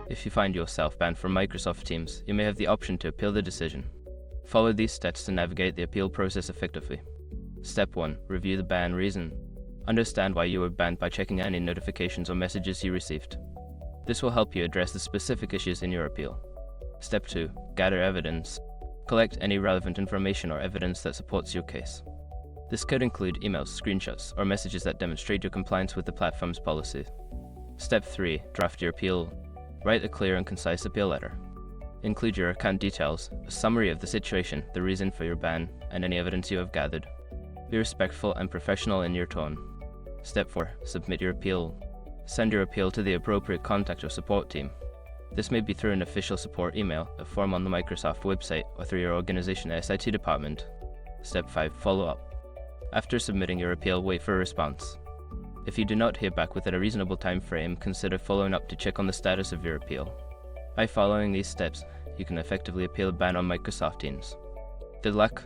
If you find yourself banned from Microsoft Teams, you may have the option to appeal the decision. Follow these steps to navigate the appeal process effectively. Step 1. Review the ban reason. Understand why you were banned by checking any notifications or messages you received. This will help you address the specific issues in your appeal. Step 2. Gather evidence. Collect any relevant information or evidence that supports your case. This could include emails, screenshots, or messages that demonstrate your compliance with the platform's policy. Step 3. Draft your appeal. Write a clear and concise appeal letter. Include your account details, a summary of the situation, the reason for your ban, and any evidence you have gathered. Be respectful and professional in your tone. Step 4. Submit your appeal. Send your appeal to the appropriate contact or support team. This may be through an official support email, a form on the Microsoft website, or through your organization's SIT department. Step 5. Follow up. After submitting your appeal, wait for a response. If you do not hear back within a reasonable time frame, consider following up to check on the status of your appeal. By following these steps, you can effectively appeal a ban on Microsoft Teams. Good luck!